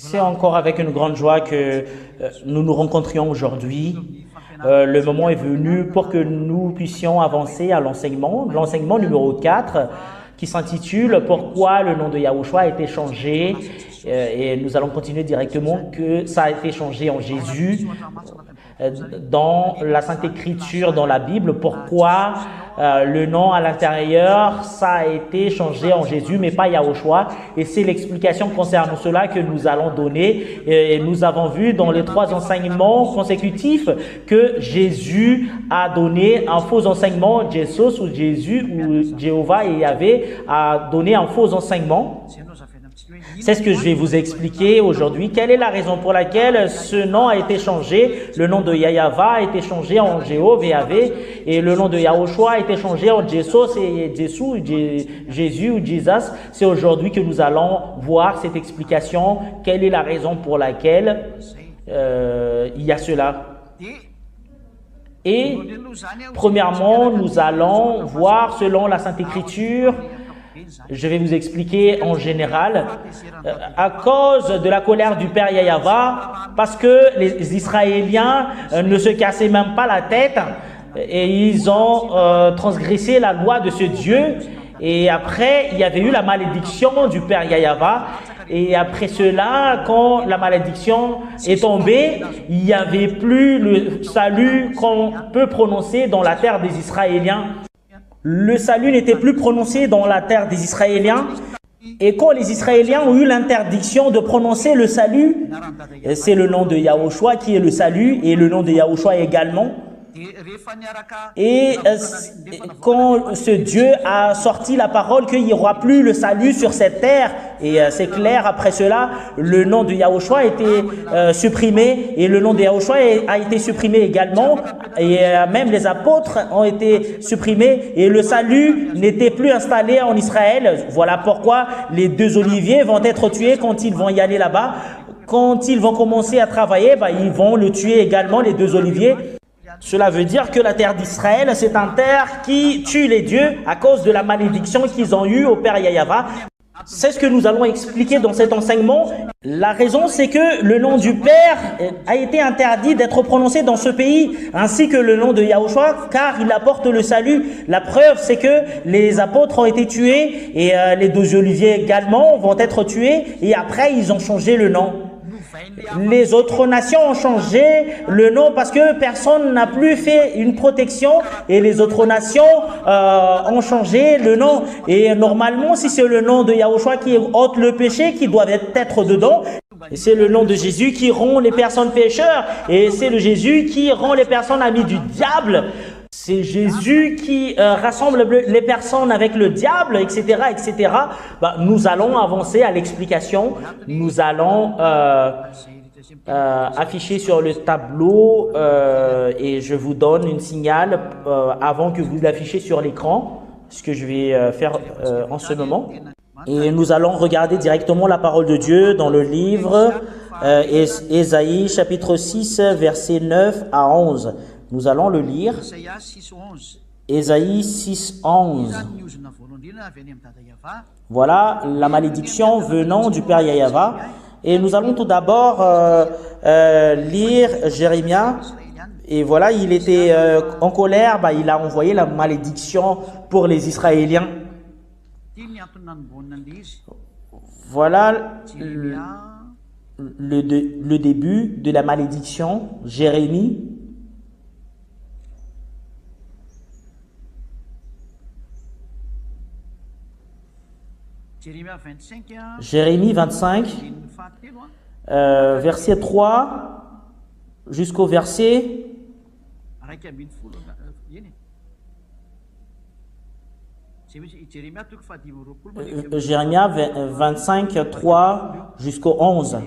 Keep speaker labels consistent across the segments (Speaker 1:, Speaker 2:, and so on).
Speaker 1: C'est encore avec une grande joie que nous nous rencontrions aujourd'hui. Le moment est venu pour que nous puissions avancer à l'enseignement numéro 4, qui s'intitule « Pourquoi le nom de Yahushua a été changé ?» et nous allons continuer directement que ça a été changé en Jésus. Dans la Sainte Écriture, dans la Bible, pourquoi le nom à l'intérieur, ça a été changé en Jésus, mais pas Yahushua. Et c'est l'explication concernant cela que nous allons donner. Et nous avons vu dans les 3 enseignements consécutifs que Jésus a donné un faux enseignement, Jesus ou Jésus ou Jéhovah et Yahvé a donné un faux enseignement. C'est ce que je vais vous expliquer aujourd'hui. Quelle est la raison pour laquelle ce nom a été changé? Le nom de Yahava a été changé en Jéhovah et Yahvé, et le nom de Yahushua a été changé en Jesus et Jésus ou Jesus. C'est aujourd'hui que nous allons voir cette explication. Quelle est la raison pour laquelle il y a cela? Et premièrement, nous allons voir selon la Sainte Écriture. Je vais vous expliquer en général, à cause de la colère du père Yahava, parce que les Israéliens ne se cassaient même pas la tête et ils ont transgressé la loi de ce Dieu. Et après, il y avait eu la malédiction du père Yahava. Et après cela, quand la malédiction est tombée, il n'y avait plus le salut qu'on peut prononcer dans la terre des Israéliens. Le salut n'était plus prononcé dans la terre des Israéliens. Et quand les Israéliens ont eu l'interdiction de prononcer le salut, c'est le nom de Yahushua qui est le salut et le nom de Yahushua également. Et quand ce Dieu a sorti la parole qu'il n'y aura plus le salut sur cette terre, et c'est clair, après cela, le nom de Yahushua a été supprimé, et le nom de Yahushua a été supprimé également, et même les apôtres ont été supprimés, et le salut n'était plus installé en Israël. Voilà pourquoi les 2 oliviers vont être tués quand ils vont y aller là-bas. Quand ils vont commencer à travailler, ils vont le tuer également, les 2 oliviers. Cela veut dire que la terre d'Israël, c'est une terre qui tue les dieux à cause de la malédiction qu'ils ont eue au père Yahava. C'est ce que nous allons expliquer dans cet enseignement. La raison, c'est que le nom du Père a été interdit d'être prononcé dans ce pays, ainsi que le nom de Yahushua, car il apporte le salut. La preuve, c'est que les apôtres ont été tués, et les 2 oliviers également vont être tués, et après, ils ont changé le nom. Les autres nations ont changé le nom parce que personne n'a plus fait une protection, et les autres nations ont changé le nom. Et normalement, si c'est le nom de Yahushua qui ôte le péché, qui doit être dedans, c'est le nom de Jésus qui rend les personnes pécheurs, et c'est le Jésus qui rend les personnes amies du diable. C'est Jésus qui rassemble les personnes avec le diable, etc., etc. Nous allons avancer à l'explication. Nous allons afficher sur le tableau et je vous donne une signal avant que vous l'affichez sur l'écran, ce que je vais faire en ce moment. Et nous allons regarder directement la parole de Dieu dans le livre Ésaïe chapitre 6, versets 9 à 11. Nous allons le lire. Ésaïe 6, 11. Voilà la malédiction venant du père Yahava. Et nous allons tout d'abord lire Jérémie. Et voilà, il était en colère, il a envoyé la malédiction pour les Israéliens. Voilà le début de la malédiction, Jérémie. Jérémie 25, verset 3 jusqu'au verset Jérémie 25, 3 jusqu'au 11.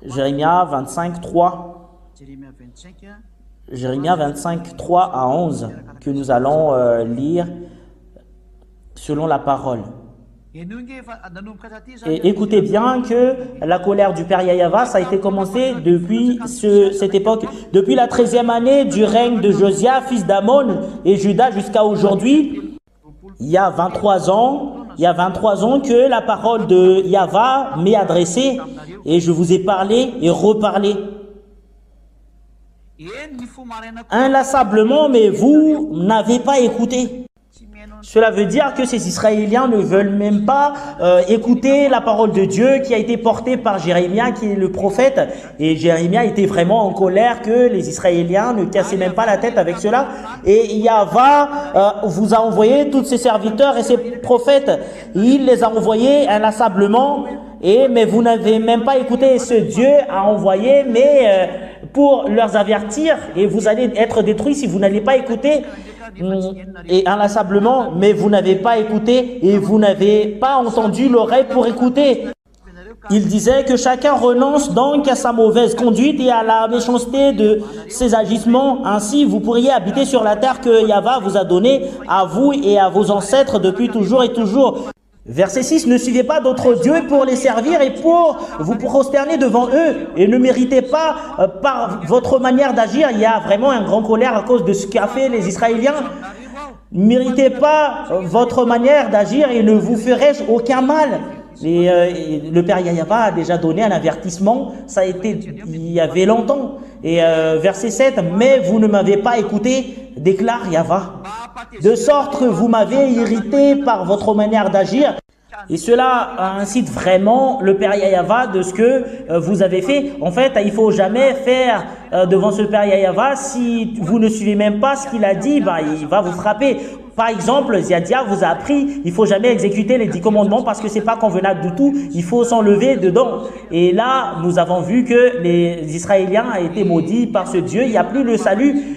Speaker 1: Jérémie 25, 3. Jérémie 25, 3 à 11, que nous allons lire selon la parole. Et écoutez bien que la colère du père Yahava, ça a été commencé depuis cette époque, depuis la 13e année du règne de Josia, fils d'Amon et Juda, jusqu'à aujourd'hui. Il y a 23 ans, il y a 23 ans que la parole de Yahva m'est adressée et je vous ai parlé et reparlé. Inlassablement, mais vous n'avez pas écouté. Cela veut dire que ces Israéliens ne veulent même pas écouter la parole de Dieu qui a été portée par Jérémie, qui est le prophète. Et Jérémie était vraiment en colère que les Israéliens ne cassaient même pas la tête avec cela. Et Yahva vous a envoyé tous ses serviteurs et ses prophètes. Il les a envoyés inlassablement. Mais vous n'avez même pas écouté ce Dieu a envoyé, mais pour leur avertir. Et vous allez être détruits si vous n'allez pas écouter. Et inlassablement, mais vous n'avez pas écouté et vous n'avez pas entendu l'oreille pour écouter. Il disait que chacun renonce donc à sa mauvaise conduite et à la méchanceté de ses agissements. Ainsi, vous pourriez habiter sur la terre que Yahva vous a donnée à vous et à vos ancêtres depuis toujours et toujours. Verset 6, ne suivez pas d'autres dieux pour les servir et pour vous prosterner devant eux et ne méritez pas par votre manière d'agir. Il y a vraiment un grand colère à cause de ce qu'a fait les Israéliens. Ne méritez pas votre manière d'agir et ne vous ferai-je aucun mal. Le Père Yahva a déjà donné un avertissement, ça a été il y avait longtemps. Et verset 7, mais vous ne m'avez pas écouté, déclare Yahva. De sorte que vous m'avez irrité par votre manière d'agir. Et cela incite vraiment le Père Yahva de ce que vous avez fait. En fait, il ne faut jamais faire devant ce Père Yahva, si vous ne suivez même pas ce qu'il a dit, il va vous frapper. Par exemple, Ziadia vous a appris, il ne faut jamais exécuter les 10 commandements parce que ce n'est pas convenable du tout, il faut s'enlever dedans. Et là, nous avons vu que les Israéliens ont été maudits par ce Dieu, il n'y a plus le salut.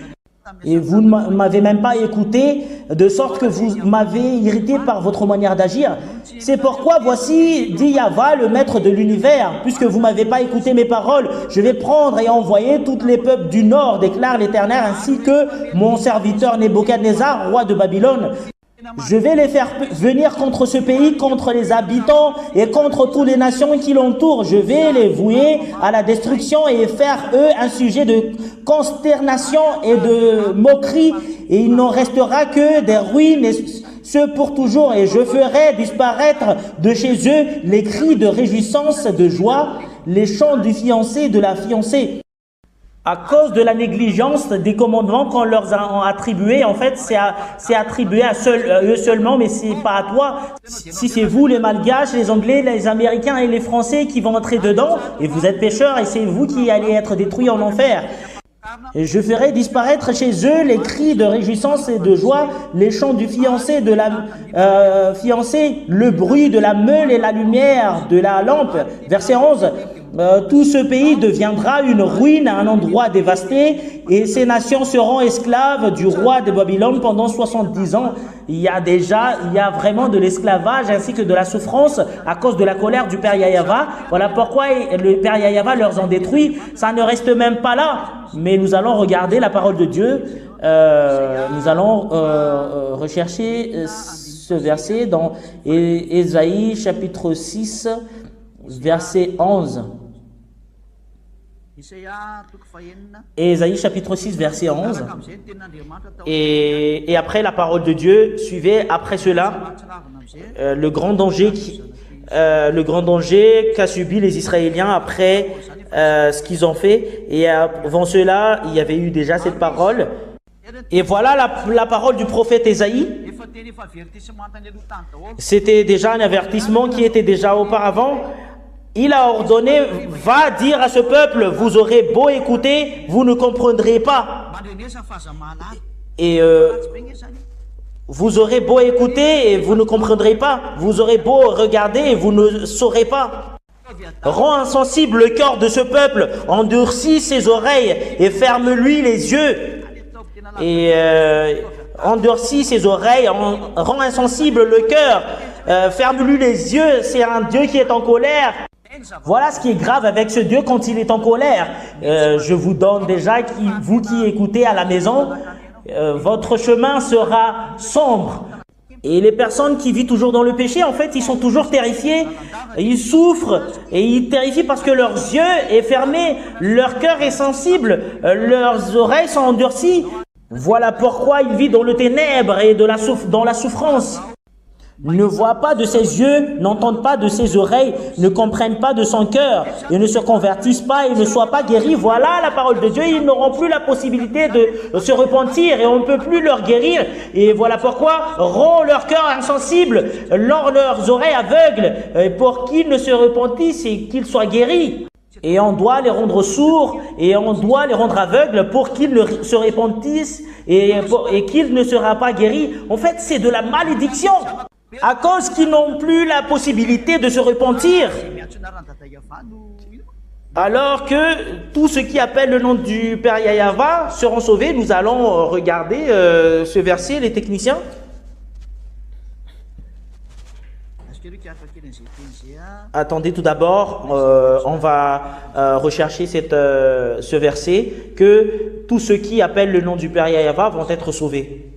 Speaker 1: Et vous ne m'avez même pas écouté, de sorte que vous m'avez irrité par votre manière d'agir. C'est pourquoi voici, dit Yahva, le maître de l'univers, puisque vous ne m'avez pas écouté mes paroles, je vais prendre et envoyer tous les peuples du nord, déclare l'Éternel, ainsi que mon serviteur Nebuchadnezzar, roi de Babylone. Je vais les faire venir contre ce pays, contre les habitants et contre toutes les nations qui l'entourent. Je vais les vouer à la destruction et faire eux un sujet de consternation et de moquerie. Et il n'en restera que des ruines, et ce pour toujours. Et je ferai disparaître de chez eux les cris de réjouissance, de joie, les chants du fiancé et de la fiancée. À cause de la négligence des commandements qu'on leur a attribués, en fait, c'est attribué à eux seulement, mais c'est pas à toi. Si c'est vous, les Malgaches, les Anglais, les Américains et les Français qui vont entrer dedans, et vous êtes pécheurs, et c'est vous qui allez être détruits en enfer. Et je ferai disparaître chez eux les cris de réjouissance et de joie, les chants du fiancé, de la fiancée, le bruit de la meule et la lumière de la lampe. Verset 11. Tout ce pays deviendra une ruine, un endroit dévasté, et ces nations seront esclaves du roi de Babylone pendant 70 ans. Il y a vraiment de l'esclavage ainsi que de la souffrance à cause de la colère du Père Yahva. Voilà pourquoi le Père Yahva leur en détruit. Ça ne reste même pas là. Mais nous allons regarder la parole de Dieu. Nous allons rechercher ce verset dans Ésaïe chapitre 6, verset 11. Ésaïe chapitre 6 verset 11 et après la parole de Dieu suivait après cela le grand danger qu'a subi les Israéliens après ce qu'ils ont fait, et avant cela il y avait eu déjà cette parole, et voilà la parole du prophète Ésaïe. C'était déjà un avertissement qui était déjà auparavant. Il a ordonné, va dire à ce peuple, vous aurez beau écouter, vous ne comprendrez pas. Et vous aurez beau écouter et vous ne comprendrez pas. Vous aurez beau regarder et vous ne saurez pas. Rends insensible le cœur de ce peuple, endurcis ses oreilles et ferme-lui les yeux. Et endurcis ses oreilles, rend insensible le cœur, ferme-lui les yeux. C'est un Dieu qui est en colère. Voilà ce qui est grave avec ce Dieu quand il est en colère. Je vous donne déjà, vous qui écoutez à la maison, votre chemin sera sombre. Et les personnes qui vivent toujours dans le péché, en fait, ils sont toujours terrifiés, ils souffrent et ils terrifient parce que leurs yeux sont fermés, leur cœur est sensible, leurs oreilles sont endurcies. Voilà pourquoi ils vivent dans le ténèbre et dans la souffrance. ne voient pas de ses yeux, n'entendent pas de ses oreilles, ne comprennent pas de son cœur, et ne se convertissent pas et ne soient pas guéris. Voilà la parole de Dieu. Ils n'auront plus la possibilité de se repentir et on ne peut plus leur guérir. Et voilà pourquoi rend leur cœur insensible, leurs oreilles aveugles, pour qu'ils ne se repentissent et qu'ils soient guéris. Et on doit les rendre sourds et on doit les rendre aveugles pour qu'ils ne se repentissent et qu'ils ne seront pas guéris. En fait, c'est de la malédiction. À cause qu'ils n'ont plus la possibilité de se repentir. Alors que tous ceux qui appellent le nom du Père Yahweh seront sauvés. Nous allons regarder ce verset, les techniciens. Attendez, tout d'abord, on va rechercher ce verset, que tous ceux qui appellent le nom du Père Yahweh vont être sauvés.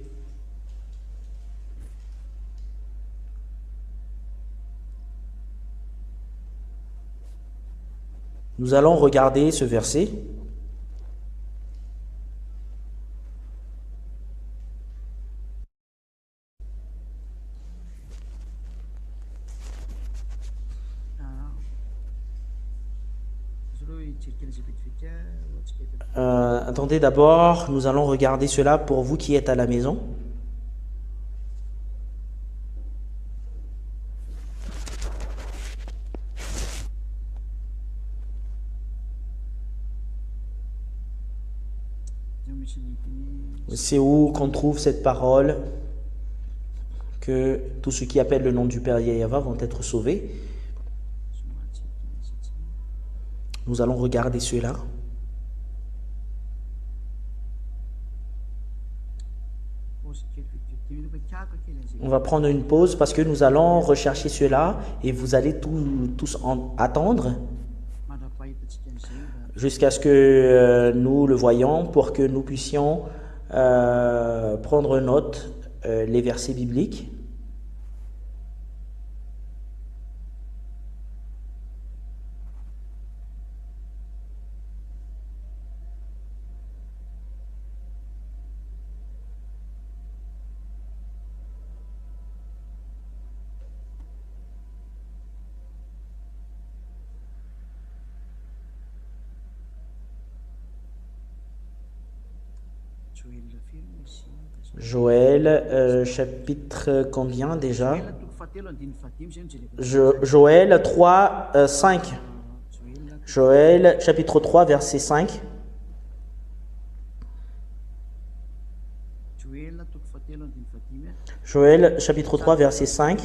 Speaker 1: Nous allons regarder ce verset. Attendez d'abord, nous allons regarder cela pour vous qui êtes à la maison. C'est où qu'on trouve cette parole que tous ceux qui appellent le nom du Père Yahweh vont être sauvés. Nous allons regarder cela. On va prendre une pause parce que nous allons rechercher cela et vous allez tous attendre jusqu'à ce que nous le voyions pour que nous puissions prendre note les versets bibliques. Joël, chapitre combien déjà? Joël 3, 5. Joël, chapitre 3, verset 5. Joël, chapitre 3, verset 5.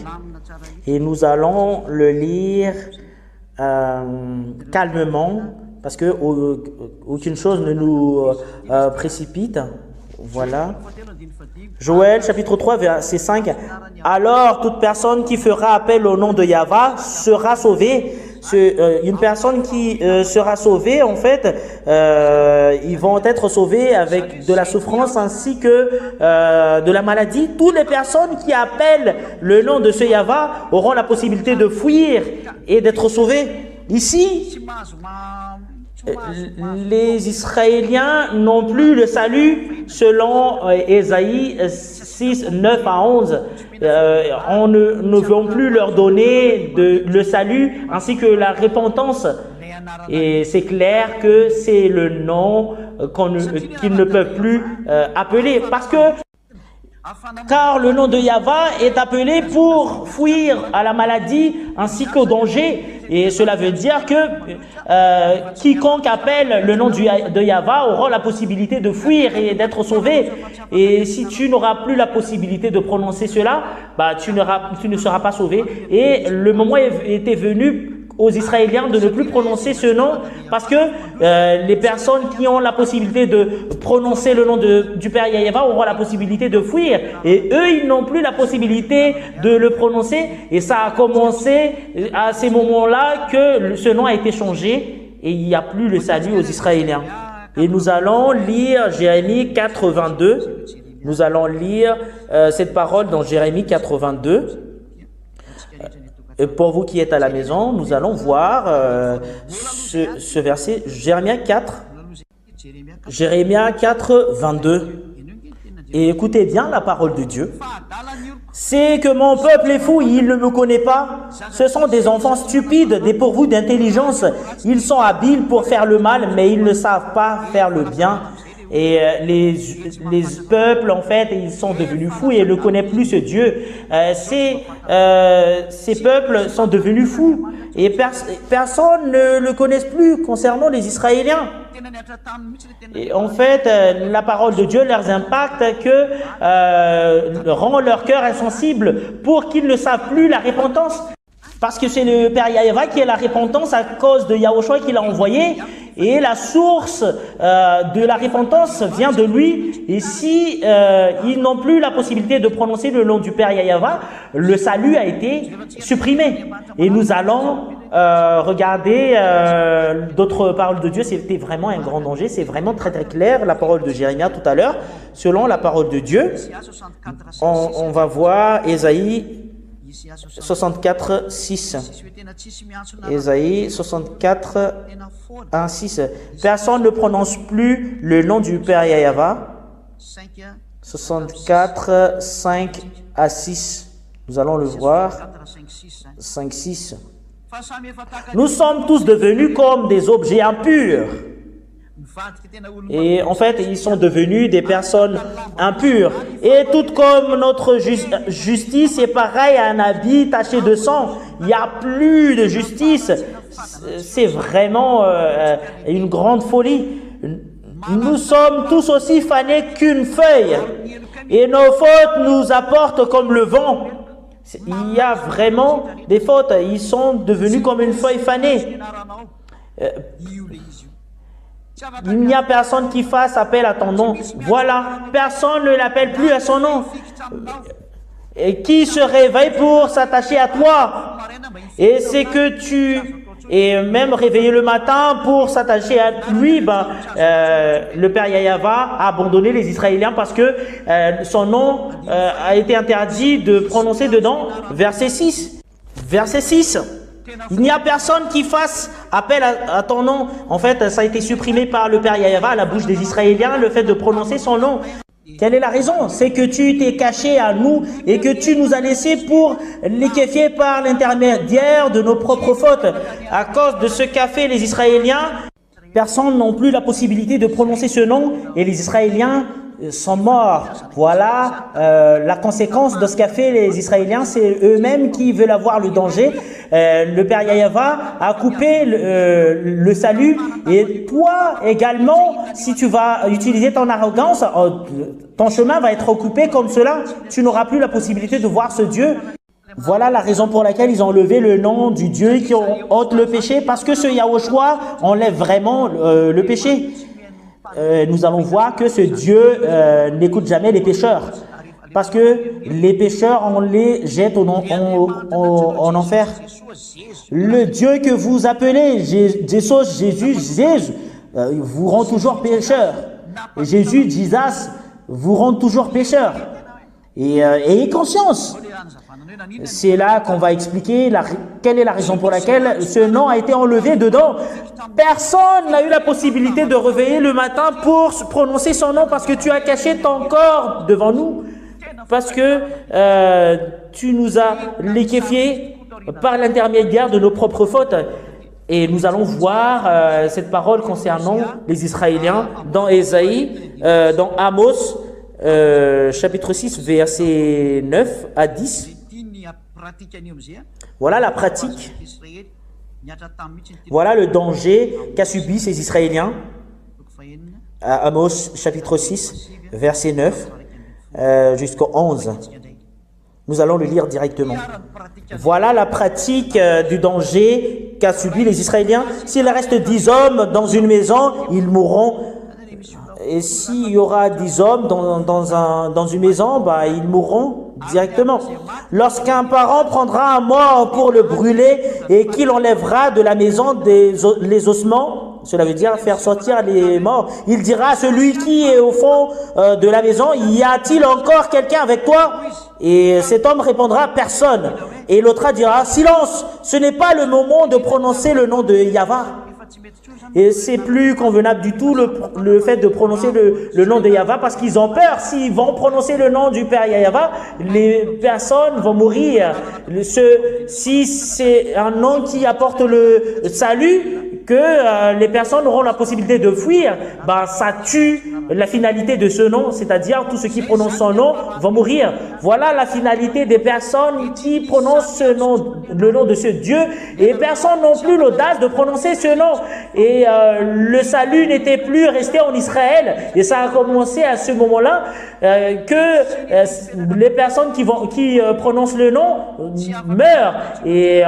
Speaker 1: Et nous allons le lire calmement, parce que aucune chose ne nous précipite. Voilà. Joël, chapitre 3, verset 5. Alors, toute personne qui fera appel au nom de Yahweh sera sauvée. Une personne qui sera sauvée, en fait, ils vont être sauvés avec de la souffrance ainsi que de la maladie. Toutes les personnes qui appellent le nom de ce Yahweh auront la possibilité de fuir et d'être sauvés. Ici, les Israéliens n'ont plus le salut selon Ésaïe 6, 9 à 11. On ne veut plus leur donner le salut ainsi que la repentance. Et c'est clair que c'est le nom qu'ils ne peuvent plus appeler. Car le nom de Yahweh est appelé pour fuir à la maladie ainsi qu'au danger. Et cela veut dire que quiconque appelle le nom de Yahweh aura la possibilité de fuir et d'être sauvé. Et si tu n'auras plus la possibilité de prononcer cela, tu ne seras pas sauvé. Et le moment était venu aux Israéliens de ne plus prononcer ce nom parce que les personnes qui ont la possibilité de prononcer le nom du Père Yahweh auront la possibilité de fuir et eux ils n'ont plus la possibilité de le prononcer et ça a commencé à ces moments-là que ce nom a été changé et il n'y a plus le salut aux Israéliens. Et nous allons lire Jérémie 4, 22. Nous allons lire cette parole dans Jérémie 4, 22. Pour vous qui êtes à la maison, nous allons voir ce verset, Jérémie 4, 22. Et écoutez bien la parole de Dieu. C'est que mon peuple est fou, il ne me connaît pas. Ce sont des enfants stupides, dépourvus d'intelligence. Ils sont habiles pour faire le mal, mais ils ne savent pas faire le bien. Et les peuples, en fait, ils sont devenus fous et ne connaissent plus ce Dieu. Ces peuples sont devenus fous et personne ne le connaît plus concernant les Israéliens. Et en fait, la parole de Dieu leur impacte rend leur cœur insensible pour qu'ils ne savent plus la repentance. Parce que c'est le Père Yahweh qui est la repentance à cause de Yahushua qui l'a envoyé. Et la source de la repentance vient de lui. Et si ils n'ont plus la possibilité de prononcer le nom du Père Yahweh, le salut a été supprimé. Et nous allons regarder d'autres paroles de Dieu. C'était vraiment un grand danger. C'est vraiment très très clair, la parole de Jérémie tout à l'heure. Selon la parole de Dieu, on va voir Ésaïe 64, 6. Ésaïe 64, 1, 6. Personne ne prononce plus le nom du Père Yahweh. 64, 5 à 6. Nous allons le voir. 5, 6. Nous sommes tous devenus comme des objets impurs. Et en fait, ils sont devenus des personnes impures. Et tout comme notre justice est pareil à un habit taché de sang, il n'y a plus de justice. C'est vraiment une grande folie. Nous sommes tous aussi fanés qu'une feuille. Et nos fautes nous apportent comme le vent. Il y a vraiment des fautes. Ils sont devenus comme une feuille fanée. Il n'y a personne qui fasse appel à ton nom. Voilà, personne ne l'appelle plus à son nom. Et qui se réveille pour s'attacher à toi? Et c'est que tu... Et même réveiller le matin pour s'attacher à lui, le Père Yahweh a abandonné les Israéliens parce que son nom a été interdit de prononcer dedans. Verset 6. Verset 6. Il n'y a personne qui fasse appel à ton nom. En fait, ça a été supprimé par le Père Yahweh à la bouche des Israéliens, le fait de prononcer son nom. Quelle est la raison? C'est que tu t'es caché à nous et que tu nous as laissés pour liquéfier par l'intermédiaire de nos propres fautes. À cause de ce qu'a fait les Israéliens, personne n'a plus la possibilité de prononcer ce nom et les Israéliens sont morts. Voilà la conséquence de ce qu'a fait les Israéliens. C'est eux-mêmes qui veulent avoir le danger. Le Père Yahweh a coupé le salut. Et toi également, si tu vas utiliser ton arrogance, ton chemin va être coupé comme cela. Tu n'auras plus la possibilité de voir ce Dieu. Voilà la raison pour laquelle ils ont levé le nom du Dieu qui ôte le péché. Parce que ce Yahushua enlève vraiment le péché. Nous allons voir que ce Dieu n'écoute jamais les pécheurs. Parce que les pécheurs, on les jette en enfer. Le Dieu que vous appelez Jésus, vous rend toujours pécheur. Et Jésus, Jesus, vous rend toujours pécheur. Et ayez conscience. C'est là qu'on va expliquer quelle est la raison pour laquelle ce nom a été enlevé dedans. Personne n'a eu la possibilité de réveiller le matin pour prononcer son nom parce que tu as caché ton corps devant nous. Parce que tu nous as liquéfiés par l'intermédiaire de nos propres fautes. Et nous allons voir cette parole concernant les Israéliens dans Ésaïe, dans Amos, chapitre 6, versets 9 à 10. Voilà la pratique. Voilà le danger qu'a subi ces Israéliens. À Amos, chapitre 6, verset 9 jusqu'au 11. Nous allons le lire directement. Voilà la pratique du danger qu'a subi les Israéliens. S'il reste 10 hommes dans une maison, ils mourront. Et s'il y aura 10 hommes dans une maison, ils mourront directement. Lorsqu'un parent prendra un mort pour le brûler et qu'il enlèvera de la maison les ossements, cela veut dire faire sortir les morts, il dira à celui qui est au fond de la maison, y a-t-il encore quelqu'un avec toi? Et cet homme répondra, personne. Et l'autre dira, silence, ce n'est pas le moment de prononcer le nom de Yahweh. Et c'est plus convenable du tout le fait de prononcer le nom de Yahva parce qu'ils ont peur. S'ils vont prononcer le nom du Père Yahva, les personnes vont mourir. Si c'est un nom qui apporte le salut, que les personnes auront la possibilité de fuir, ben, ça tue la finalité de ce nom, c'est-à-dire tous ceux qui prononcent son nom vont mourir. Voilà la finalité des personnes qui prononcent ce nom, le nom de ce Dieu, et personne n'ont plus l'audace de prononcer ce nom. Et le salut n'était plus resté en Israël, et ça a commencé à ce moment-là que les personnes qui prononcent le nom meurent. Et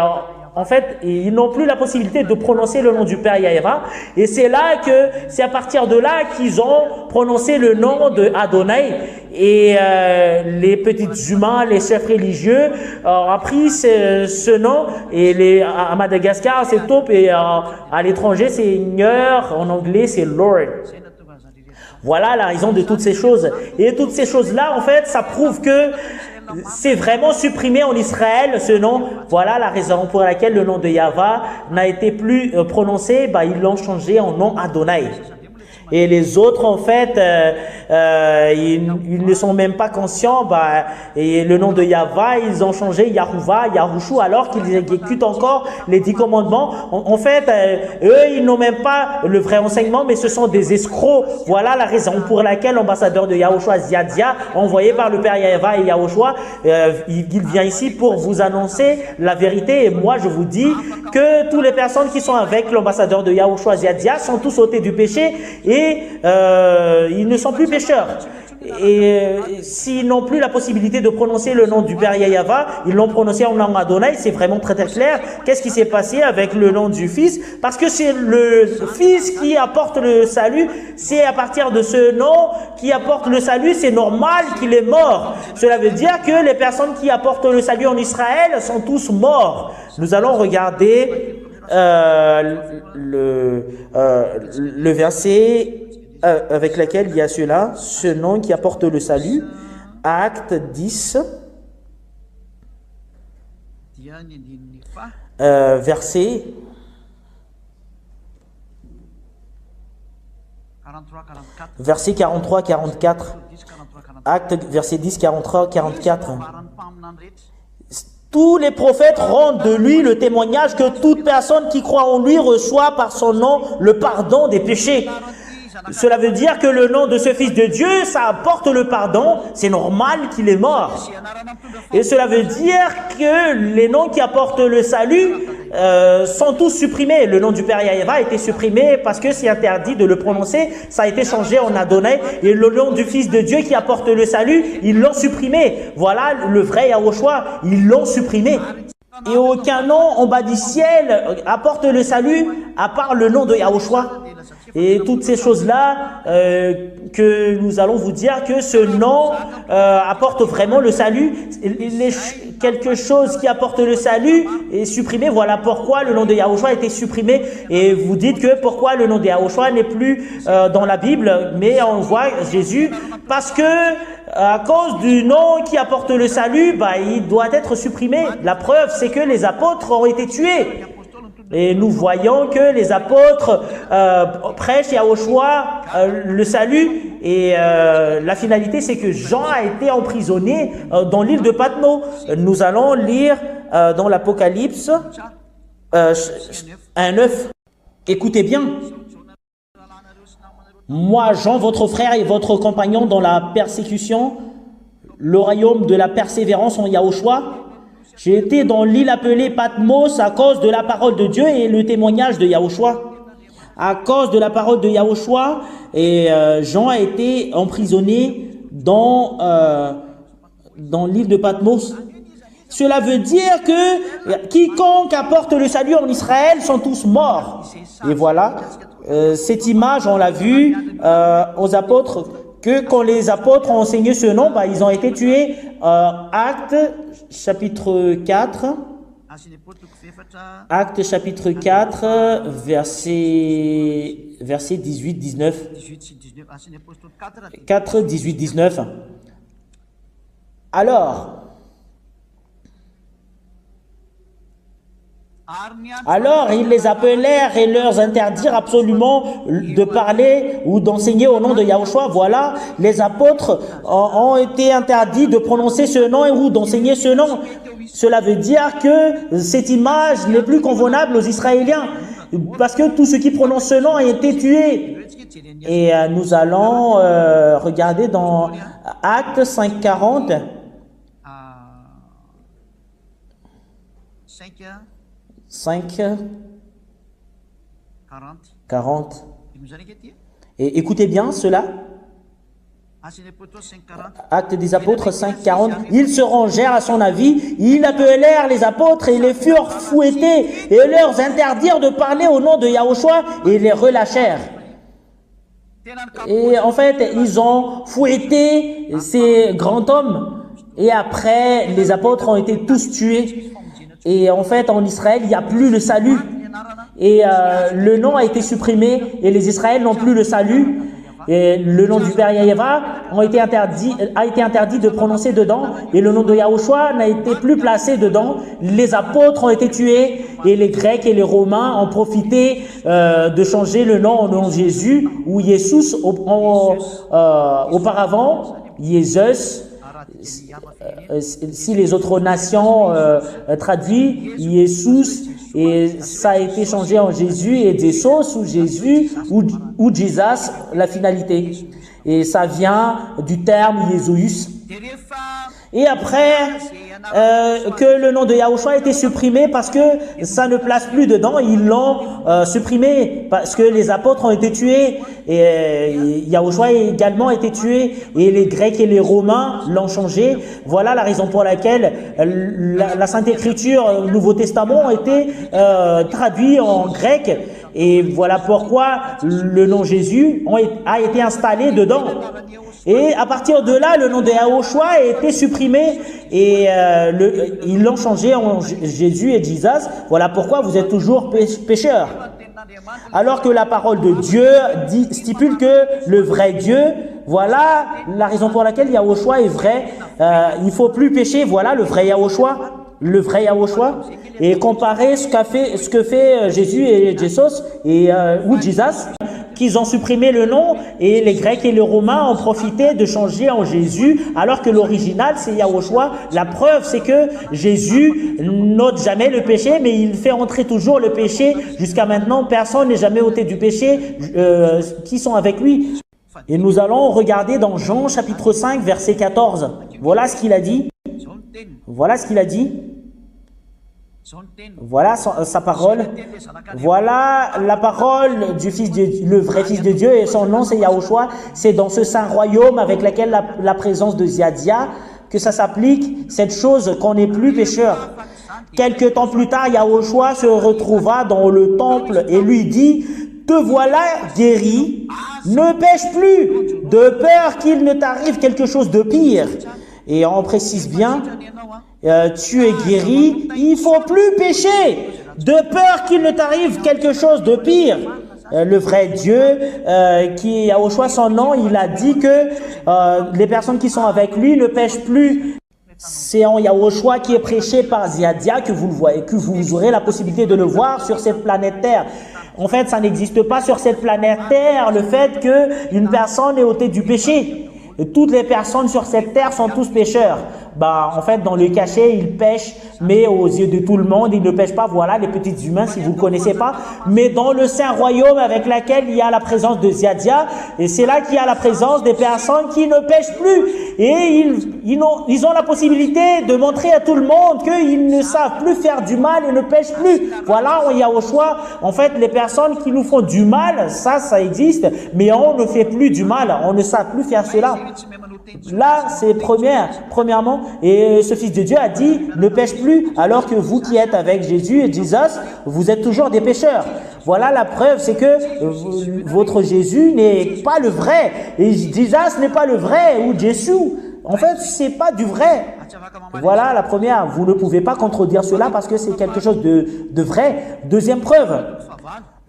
Speaker 1: en fait, ils n'ont plus la possibilité de prononcer le nom du Père Yahva. Et c'est à partir de là qu'ils ont prononcé le nom de Adonai. Et les petits humains, les chefs religieux ont appris ce nom. Et à Madagascar, c'est Top. Et à l'étranger, c'est Seigneur. En anglais, c'est Lord. Voilà la raison de toutes ces choses. Et toutes ces choses-là, en fait, ça prouve que c'est vraiment supprimé en Israël ce nom. Voilà la raison pour laquelle le nom de Yahva n'a été plus prononcé. Ils l'ont changé en nom Adonai. Et les autres, en fait, ils ne sont même pas conscients. Et le nom de Yahva, ils ont changé Yahuva, Yahushu, alors qu'ils exécutent encore les 10 commandements. En fait, eux, ils n'ont même pas le vrai enseignement, mais ce sont des escrocs. Voilà la raison pour laquelle l'ambassadeur de Yahushua, Ziadia, envoyé par le Père Yahva et Yahushua, il vient ici pour vous annoncer la vérité. Et moi, je vous dis que toutes les personnes qui sont avec l'ambassadeur de Yahushua, Ziadia, sont tous ôtés du péché. Et ils ne sont plus pécheurs. Et s'ils n'ont plus la possibilité de prononcer le nom du Père Yahva, ils l'ont prononcé en langue Adonai. C'est vraiment très très clair. Qu'est-ce qui s'est passé avec le nom du Fils? Parce que c'est le Fils qui apporte le salut. C'est à partir de ce nom qui apporte le salut, c'est normal qu'il est mort. Cela veut dire que les personnes qui apportent le salut en Israël sont tous morts. Nous allons regarder le verset avec lequel il y a ce nom qui apporte le salut. Acte 10, verset 43-44. Acte verset 10, 43-44. Tous les prophètes rendent de lui le témoignage que toute personne qui croit en lui reçoit par son nom le pardon des péchés. Cela veut dire que le nom de ce Fils de Dieu, ça apporte le pardon. C'est normal qu'il est mort. Et cela veut dire que les noms qui apportent le salut sont tous supprimés. Le nom du Père Yahva a été supprimé parce que c'est interdit de le prononcer. Ça a été changé en Adonai. Et le nom du Fils de Dieu qui apporte le salut, ils l'ont supprimé. Voilà le vrai Yahushua, ils l'ont supprimé. Et aucun nom en bas du ciel apporte le salut à part le nom de Yahushua. Et toutes ces choses-là que nous allons vous dire que ce nom apporte vraiment le salut. Quelque chose qui apporte le salut est supprimé. Voilà pourquoi le nom de Yahushua a été supprimé. Et vous dites que pourquoi le nom de Yahushua n'est plus dans la Bible, mais on voit Jésus parce que à cause du nom qui apporte le salut, il doit être supprimé. La preuve, c'est que les apôtres ont été tués. Et nous voyons que les apôtres prêchent Yahushua le salut. Et la finalité, c'est que Jean a été emprisonné dans l'île de Patmos. Nous allons lire dans l'Apocalypse 1:9. Écoutez bien. Moi, Jean, votre frère et votre compagnon dans la persécution, le royaume de la persévérance en Yahushua, j'ai été dans l'île appelée Patmos à cause de la parole de Dieu et le témoignage de Yahushua. À cause de la parole de Yahushua, et Jean a été emprisonné dans l'île de Patmos. Cela veut dire que quiconque apporte le salut en Israël sont tous morts. Et voilà, cette image, on l'a vue aux apôtres, que quand les apôtres ont enseigné ce nom, ils ont été tués. Actes chapitre 4. Actes chapitre 4, verset 18-19. 4, 18-19. Alors, Alors ils les appelèrent et leur interdirent absolument de parler ou d'enseigner au nom de Yahushua. Voilà, les apôtres ont été interdits de prononcer ce nom ou d'enseigner ce nom. Cela veut dire que cette image n'est plus convenable aux Israéliens parce que tous ceux qui prononcent ce nom ont été tués. Et nous allons regarder dans Actes 5:40. 5:40. Et écoutez bien cela. Actes des apôtres 5:40. Ils se rangèrent à son avis, ils appelèrent les apôtres et les furent fouettés et leur interdirent de parler au nom de Yahushua et les relâchèrent. Et en fait, ils ont fouetté ces grands hommes et après, les apôtres ont été tous tués. Et en fait, en Israël, il n'y a plus le salut. Et le nom a été supprimé et les Israéliens n'ont plus le salut. Et le nom du Père Yahva a été interdit de prononcer dedans. Et le nom de Yahushua n'a été plus placé dedans. Les apôtres ont été tués et les Grecs et les Romains ont profité de changer le nom en nom de Jésus ou Jésus auparavant, Jésus. Si les autres nations traduisent Jésus et ça a été changé en Jésus et Jesus ou Jésus ou Jesus, la finalité. Et ça vient du terme Jésus. Et après que le nom de Yahushua a été supprimé parce que ça ne place plus dedans, ils l'ont supprimé parce que les apôtres ont été tués et Yahushua a également été tué et les Grecs et les Romains l'ont changé. Voilà la raison pour laquelle la Sainte Écriture, le Nouveau Testament ont été traduits en grec et voilà pourquoi le nom Jésus a été installé dedans. Et à partir de là, le nom de Yahushua a été supprimé et ils l'ont changé en Jésus et Jesus. Voilà pourquoi vous êtes toujours pécheurs. Alors que la parole de Dieu stipule que le vrai Dieu, voilà la raison pour laquelle Yahushua est vrai. Il ne faut plus pécher, voilà le vrai Yahushua. Le vrai Yahushua. Et comparer ce que fait Jésus et Jesus ou Jesus, qu'ils ont supprimé le nom et les Grecs et les Romains ont profité de changer en Jésus alors que l'original c'est Yahushua. La preuve c'est que Jésus n'ôte jamais le péché mais il fait entrer toujours le péché. Jusqu'à maintenant personne n'est jamais ôté du péché qui sont avec lui. Et nous allons regarder dans Jean chapitre 5 verset 14. Voilà ce qu'il a dit. Voilà ce qu'il a dit. Voilà sa parole. Voilà la parole du Fils de Dieu, le vrai Fils de Dieu, et son nom c'est Yahushua. C'est dans ce saint royaume avec laquelle la présence de Ziadia que ça s'applique, cette chose qu'on n'est plus pécheur. Quelque temps plus tard, Yahushua se retrouva dans le temple et lui dit: te voilà guéri, ne pêche plus, de peur qu'il ne t'arrive quelque chose de pire. Et on précise bien, tu es guéri, il ne faut plus pécher, de peur qu'il ne t'arrive quelque chose de pire. Le vrai Dieu, qui a au choix son nom, il a dit que les personnes qui sont avec lui ne pêchent plus. C'est en Yahushua qui est prêché par Ziadia que vous le voyez, que vous aurez la possibilité de le voir sur cette planète Terre. En fait, ça n'existe pas sur cette planète Terre, le fait qu'une personne est ôtée du péché. Et toutes les personnes sur cette terre sont tous pécheurs. En fait, dans le cachet, ils pêchent, mais aux yeux de tout le monde, ils ne pêchent pas. Voilà, les petits humains, si vous ne connaissez pas. Mais dans le saint royaume avec laquelle il y a la présence de Ziadia, et c'est là qu'il y a la présence des personnes qui ne pêchent plus. Et ils ont la possibilité de montrer à tout le monde qu'ils ne savent plus faire du mal et ne pêchent plus. Voilà, il y a au choix. En fait, les personnes qui nous font du mal, ça existe, mais on ne fait plus du mal. On ne sait plus faire cela. Là, c'est premièrement, et ce Fils de Dieu a dit, ne pêche plus, alors que vous qui êtes avec Jésus et Jesus, vous êtes toujours des pécheurs. Voilà la preuve, c'est que votre Jésus n'est pas le vrai, et Jesus n'est pas le vrai, ou Jésus. En fait, c'est pas du vrai. Voilà la première, vous ne pouvez pas contredire cela parce que c'est quelque chose de vrai. Deuxième preuve,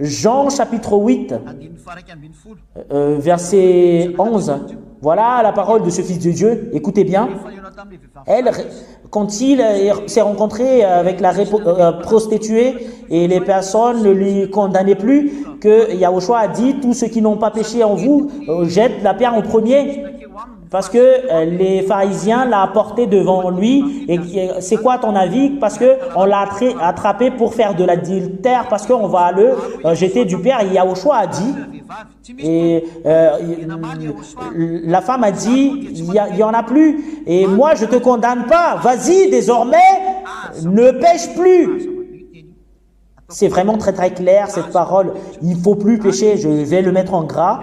Speaker 1: Jean chapitre 8, verset 11. Voilà la parole de ce Fils de Dieu. Écoutez bien. Elle, quand il s'est rencontré avec la prostituée et les personnes ne lui condamnaient plus, que Yahushua a dit, tous ceux qui n'ont pas péché en vous, jettent la pierre en premier. Parce que les pharisiens l'ont apporté devant lui. Et c'est quoi ton avis? Parce qu'on l'a attrapé pour faire de l'adultère, parce qu'on va le jeter du père. Et Yahushua a dit, et la femme a dit, il n'y en a plus. Et moi, je ne te condamne pas. Vas-y, désormais, ne pêche plus. C'est vraiment très très clair cette parole. Il ne faut plus pécher. Je vais le mettre en gras.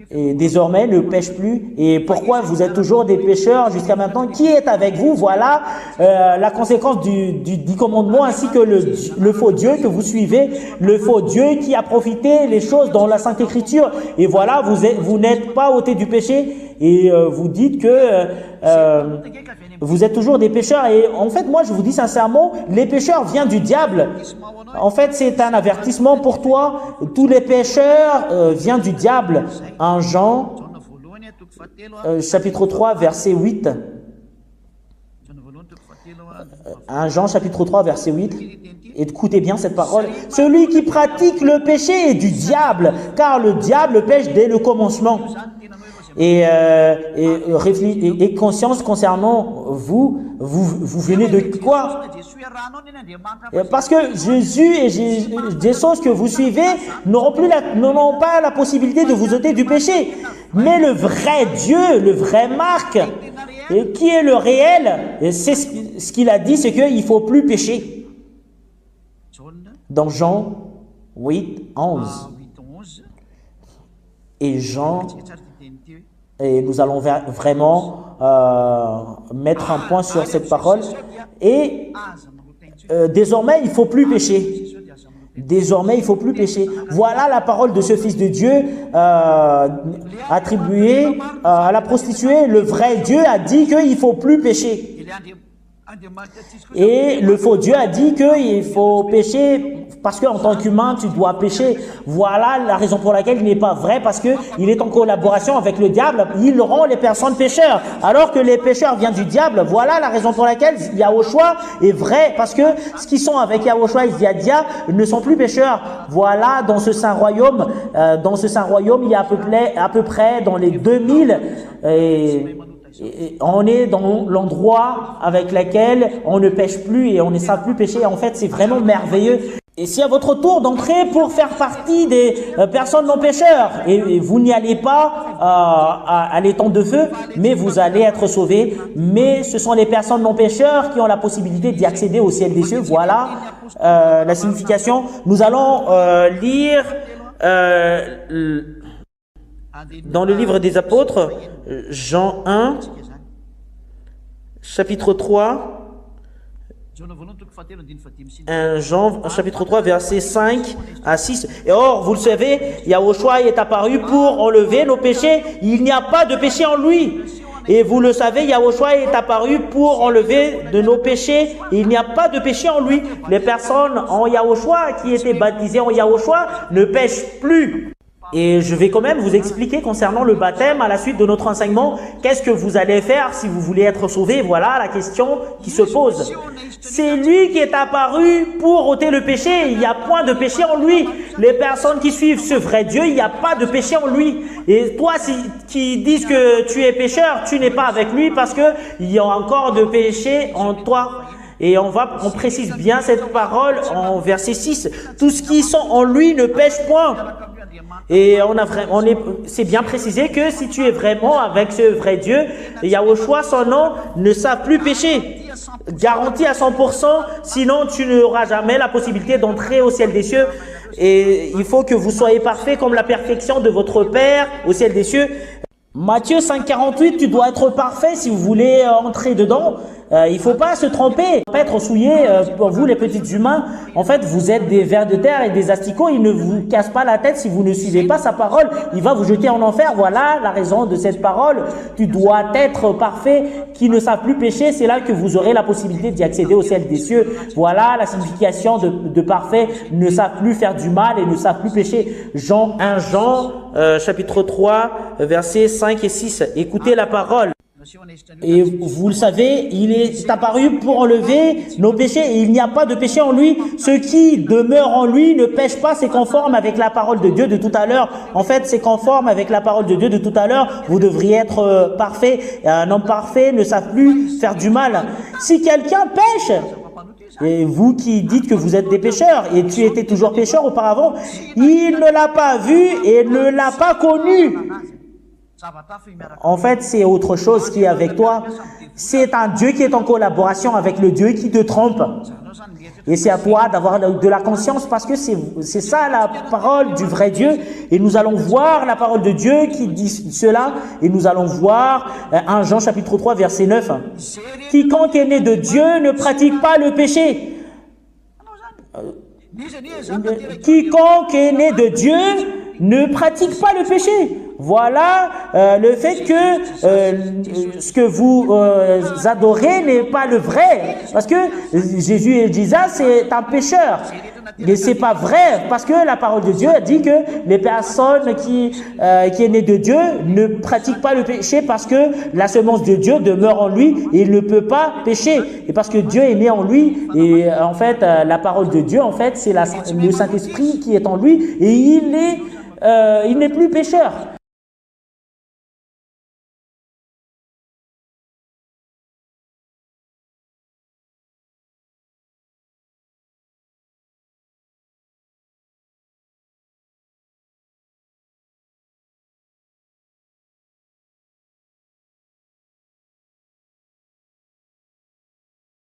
Speaker 1: Et désormais ne pêche plus. Et pourquoi vous êtes toujours des pécheurs jusqu'à maintenant? Qui est avec vous? Voilà la conséquence du commandement, ainsi que le faux Dieu que vous suivez, le faux Dieu qui a profité les choses dans la Sainte Écriture. Et voilà, vous n'êtes pas ôtés du péché et vous dites que vous êtes toujours des pécheurs. Et en fait, moi je vous dis sincèrement, les pécheurs viennent du diable. En fait, c'est un avertissement pour toi. Tous les pécheurs viennent du diable. En Jean, chapitre 3, verset 8. 1 Jean, chapitre 3, verset 8. Écoutez bien cette parole. Celui qui pratique le péché est du diable, car le diable pêche dès le commencement. Et conscience concernant vous venez de quoi? Parce que Jésus et des choses que vous suivez n'auront pas la possibilité de vous ôter du péché. Mais le vrai Dieu, le vrai Marc, qui est le réel, c'est ce qu'il a dit, c'est qu'il ne faut plus pécher. Dans Jean 8, 11. Et Jean... Et nous allons vraiment mettre un point sur cette parole. Et désormais, il ne faut plus pécher. Désormais, il ne faut plus pécher. Voilà la parole de ce Fils de Dieu attribuée à la prostituée. Le vrai Dieu a dit qu'il ne faut plus pécher. Et le faux Dieu a dit qu'il faut pécher parce qu'en tant qu'humain, tu dois pécher. Voilà la raison pour laquelle il n'est pas vrai, parce qu'il est en collaboration avec le diable. Il rend les personnes pécheurs, alors que les pécheurs viennent du diable. Voilà la raison pour laquelle Yahushua est vrai, parce que ceux qui sont avec Yahushua et Ziadia ne sont plus pécheurs. Voilà, dans ce saint royaume, il y a à peu près dans les 2000 on est dans l'endroit avec lequel on ne pêche plus et on ne sait plus pécher. En fait, c'est vraiment merveilleux. Et c'est à votre tour d'entrer pour faire partie des personnes non pécheurs. Et vous n'y allez pas à l'étang de feu, mais vous allez être sauvés. Mais ce sont les personnes non pécheurs qui ont la possibilité d'y accéder au ciel des cieux. Voilà la signification. Nous allons lire dans le livre des apôtres, Jean 1, chapitre 3, Jean chapitre 3, versets 5 à 6. Et or, vous le savez, Yahushua est apparu pour enlever nos péchés. Il n'y a pas de péché en lui. Et vous le savez, Yahushua est apparu pour enlever de nos péchés. Il n'y a pas de péché en lui. Les personnes en Yahushua qui étaient baptisées en Yahushua ne pêchent plus. Et je vais quand même vous expliquer concernant le baptême à la suite de notre enseignement. Qu'est-ce que vous allez faire si vous voulez être sauvé? Voilà la question qui se pose. C'est lui qui est apparu pour ôter le péché. Il n'y a point de péché en lui. Les personnes qui suivent ce vrai Dieu, il n'y a pas de péché en lui. Et toi, qui disent que tu es pécheur, tu n'es pas avec lui parce qu'il y a encore de péché en toi. Et on précise bien cette parole en verset 6. Tous ceux qui sont en lui ne pêchent point. Et c'est bien précisé que si tu es vraiment avec ce vrai Dieu, Yahushua, son nom, ne savent plus pécher. Garanti à 100%, sinon tu n'auras jamais la possibilité d'entrer au ciel des cieux. Et il faut que vous soyez parfaits comme la perfection de votre Père au ciel des cieux. Matthieu 5,48, tu dois être parfait si vous voulez entrer dedans. Il ne faut pas se tromper, pas être souillé. Pour vous, les petits humains, en fait, vous êtes des vers de terre et des asticots. Il ne vous casse pas la tête si vous ne suivez pas sa parole. Il va vous jeter en enfer. Voilà la raison de cette parole. Tu dois être parfait, qui ne savent plus pécher. C'est là que vous aurez la possibilité d'y accéder au ciel des cieux. Voilà la signification de parfait. Ne savent plus faire du mal et ne savent plus pécher. Jean, chapitre 3, versets 5 et 6. Écoutez la parole. Et vous le savez, il est apparu pour enlever nos péchés et il n'y a pas de péché en lui. Ce qui demeure en lui ne pêche pas, c'est conforme avec la parole de Dieu de tout à l'heure. En fait, c'est conforme avec la parole de Dieu de tout à l'heure. Vous devriez être parfait. Un homme parfait ne savent plus faire du mal. Si quelqu'un pêche, et vous qui dites que vous êtes des pécheurs et tu étais toujours pécheur auparavant, il ne l'a pas vu et ne l'a pas connu. En fait, c'est autre chose qui est avec toi. C'est un Dieu qui est en collaboration avec le Dieu qui te trompe. Et c'est à toi d'avoir de la conscience parce que c'est ça la parole du vrai Dieu. Et nous allons voir la parole de Dieu qui dit cela. Et nous allons voir 1 Jean chapitre 3 verset 9. Quiconque est né de Dieu ne pratique pas le péché. Quiconque est né de Dieu ne pratique pas le péché. Voilà le fait que ce que vous adorez n'est pas le vrai. Parce que Jésus dit ça, c'est un pécheur. Mais c'est pas vrai, parce que la parole de Dieu dit que les personnes qui est né de Dieu ne pratiquent pas le péché parce que la semence de Dieu demeure en lui et il ne peut pas pécher. Et parce que Dieu est né en lui et en fait la parole de Dieu, en fait, c'est le Saint-Esprit qui est en lui et il n'est plus pécheur.